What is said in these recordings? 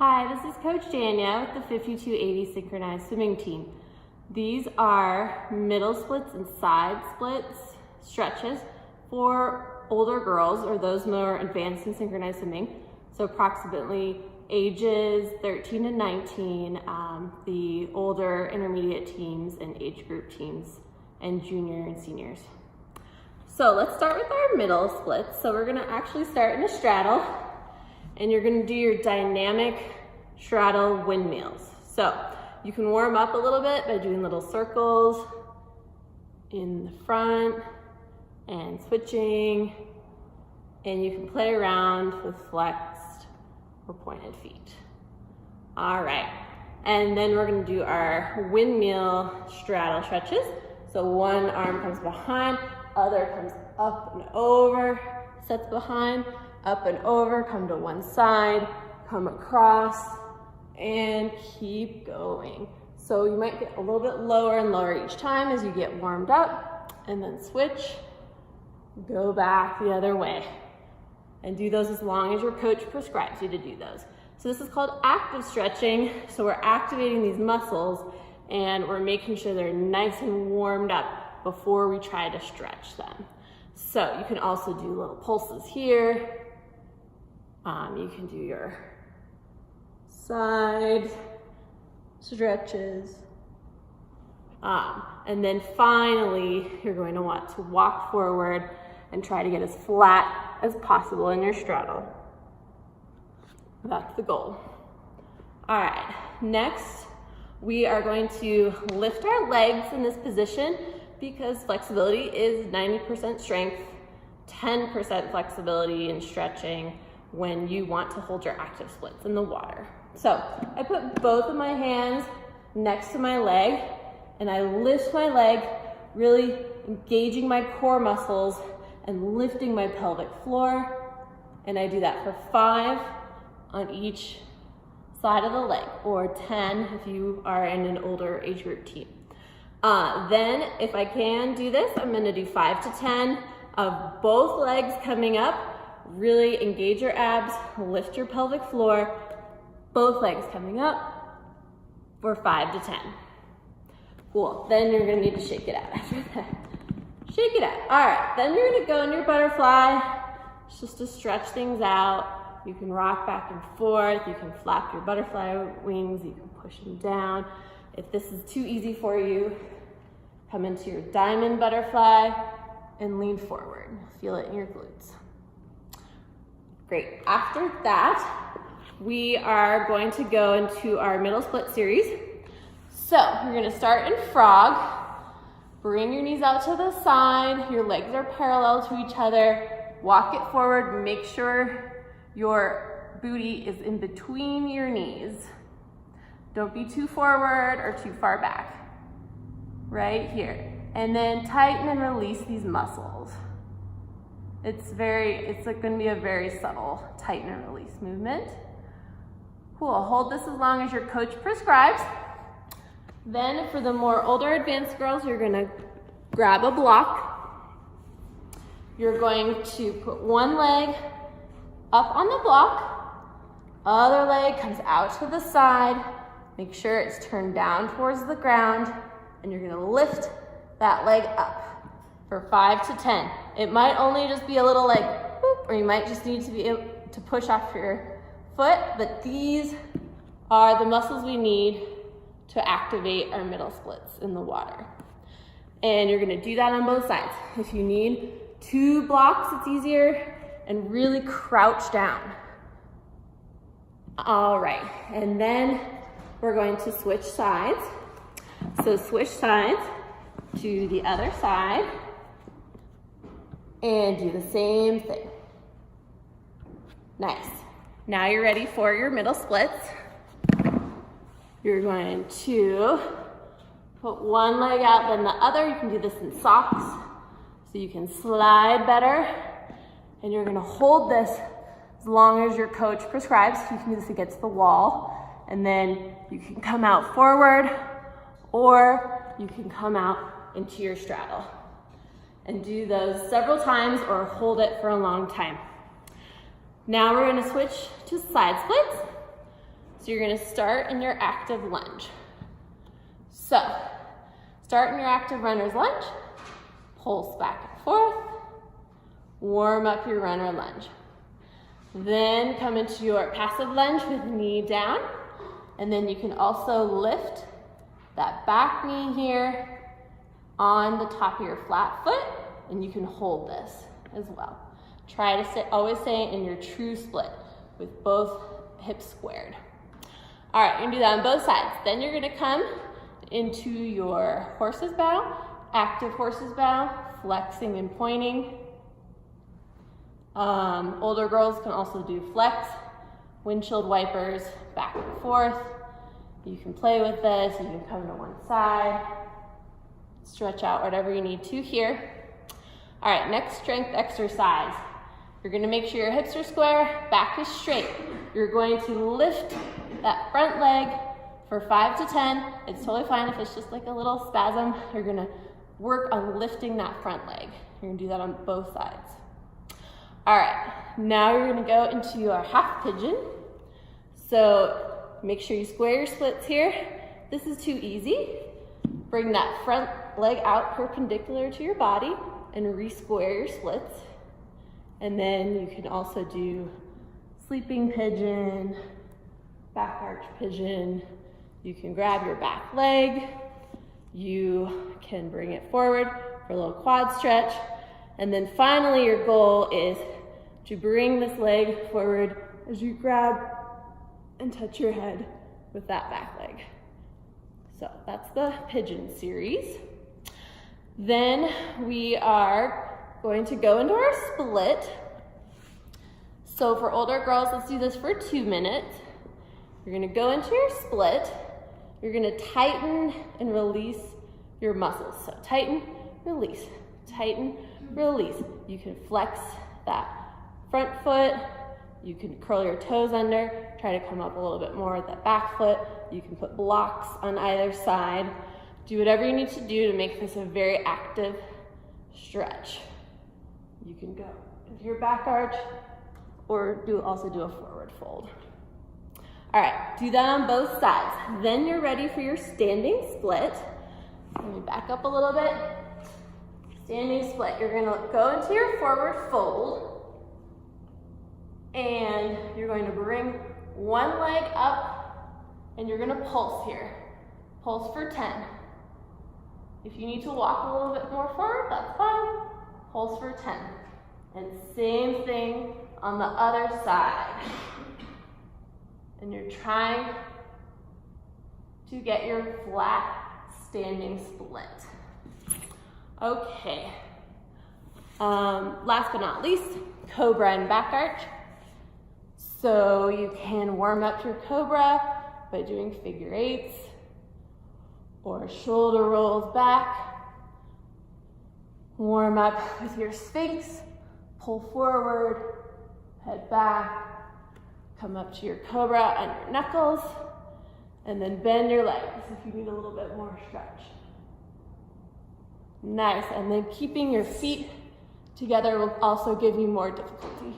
Hi, this is Coach Dania with the 5280 Synchronized swimming team. These are middle splits and side splits stretches for older girls or those more advanced in synchronized swimming. So approximately ages 13 to 19, the older intermediate teams and age group teams and junior and seniors. So let's start with our middle splits. So we're gonna actually start in a straddle and you're gonna do your dynamic straddle windmills. So you can warm up a little bit by doing little circles in the front and switching, and you can play around with flexed or pointed feet. All right, and then we're gonna do our windmill straddle stretches. So one arm comes behind, other comes up and over, sets behind, up and over, come to one side, come across, and keep going. So you might get a little bit lower and lower each time as you get warmed up, and then switch, go back the other way. And do those as long as your coach prescribes you to do those. So this is called active stretching. So we're activating these muscles and we're making sure they're nice and warmed up before we try to stretch them. So you can also do little pulses here. You can do your side stretches. And then finally, you're going to want to walk forward and try to get as flat as possible in your straddle. That's the goal. All right, next, we are going to lift our legs in this position because flexibility is 90% strength, 10% flexibility and stretching when you want to hold your active splits in the water. So I put both of my hands next to my leg and I lift my leg, really engaging my core muscles and lifting my pelvic floor. And I do that for 5 on each side of the leg, or 10 if you are in an older age group team. Then if I can do this, I'm gonna do 5 to 10 of both legs coming up. Really engage your abs, lift your pelvic floor, both legs coming up for 5 to 10. Cool, then you're gonna need to shake it out after that. Shake it out. All right, then you're gonna go in your butterfly. It's just to stretch things out. You can rock back and forth. You can flap your butterfly wings. You can push them down. If this is too easy for you, come into your diamond butterfly and lean forward. Feel it in your glutes. Great. After that, we are going to go into our middle split series. So you're going to start in frog. Bring your knees out to the side. Your legs are parallel to each other. Walk it forward. Make sure your booty is in between your knees. Don't be too forward or too far back. Right here. And then tighten and release these muscles. It's going to be a very subtle tighten and release movement. Cool, hold this as long as your coach prescribes. Then for the more older advanced girls, you're gonna grab a block. You're going to put one leg up on the block, other leg comes out to the side. Make sure it's turned down towards the ground, and you're gonna lift that leg up for 5 to 10. It might only just be a little like, whoop, or you might just need to be able to push off your foot, but these are the muscles we need to activate our middle splits in the water. And you're gonna do that on both sides. If you need 2 blocks, it's easier, and really crouch down. All right, and then we're going to switch sides. So switch sides to the other side and do the same thing. Nice. Now you're ready for your middle splits. You're going to put one leg out, then the other. You can do this in socks so you can slide better. And you're gonna hold this as long as your coach prescribes. You can do this against the wall. And then you can come out forward or you can come out into your straddle. And do those several times or hold it for a long time. Now we're gonna switch to side splits. So you're gonna start in your active lunge. So, start in your active runner's lunge, pulse back and forth, warm up your runner lunge. Then come into your passive lunge with knee down, and then you can also lift that back knee here on the top of your flat foot, and you can hold this as well. Try to always stay in your true split with both hips squared. All right, you're gonna do that on both sides. Then you're gonna come into your horse's bow, active horse's bow, flexing and pointing. Older girls can also do flex, windshield wipers, back and forth. You can play with this, you can come to one side, stretch out whatever you need to here. All right, next strength exercise. You're gonna make sure your hips are square, back is straight. You're going to lift that front leg for 5 to 10. It's totally fine if it's just like a little spasm. You're gonna work on lifting that front leg. You're gonna do that on both sides. All right, now you're gonna go into your half pigeon. So make sure you square your splits here. This is too easy. Bring that front leg out perpendicular to your body and re-square your splits. And then you can also do sleeping pigeon, back arch pigeon. You can grab your back leg. You can bring it forward for a little quad stretch. And then finally your goal is to bring this leg forward as you grab and touch your head with that back leg. So that's the pigeon series. Then we are going to go into our split. So for older girls, let's do this for 2 minutes. You're gonna go into your split. You're gonna tighten and release your muscles. So tighten, release, tighten, release. You can flex that front foot. You can curl your toes under, try to come up a little bit more with that back foot. You can put blocks on either side. Do whatever you need to do to make this a very active stretch. You can go into your back arch or also do a forward fold. All right, do that on both sides. Then you're ready for your standing split. Let me back up a little bit. Standing split, you're gonna go into your forward fold and you're going to bring one leg up and you're gonna pulse here. Pulse for 10. If you need to walk a little bit more forward, that's fine. Pulse for 10. And same thing on the other side. And you're trying to get your flat standing split. Okay. Last but not least, cobra and back arch. So you can warm up your cobra by doing figure 8s or shoulder rolls back. Warm up with your sphinx, pull forward, head back, come up to your cobra on your knuckles, and then bend your legs if you need a little bit more stretch. Nice, and then keeping your feet together will also give you more difficulty.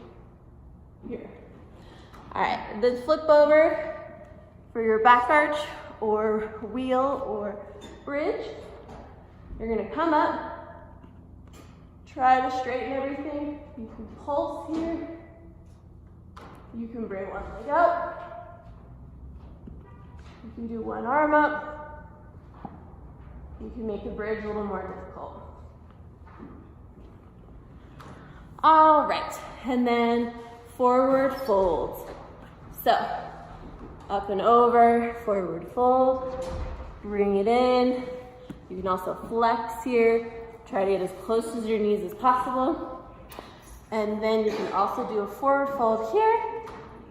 Here. All right, then flip over for your back arch or wheel or bridge. You're gonna come up, try to straighten everything. You can pulse here. You can bring one leg up. You can do one arm up. You can make the bridge a little more difficult. All right, and then forward folds. So, up and over, forward fold, bring it in. You can also flex here. Try to get as close to your knees as possible. And then you can also do a forward fold here.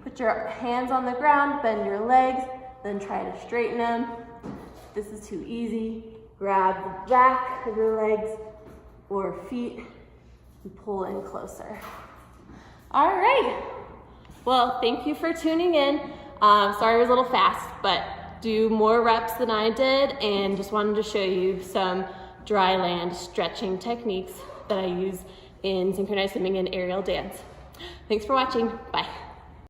Put your hands on the ground, bend your legs, then try to straighten them. If this is too easy, grab the back of your legs or feet and pull in closer. All right. Well, thank you for tuning in. Sorry it was a little fast, but do more reps than I did and just wanted to show you some dry land stretching techniques that I use in synchronized swimming and aerial dance. Thanks for watching. Bye.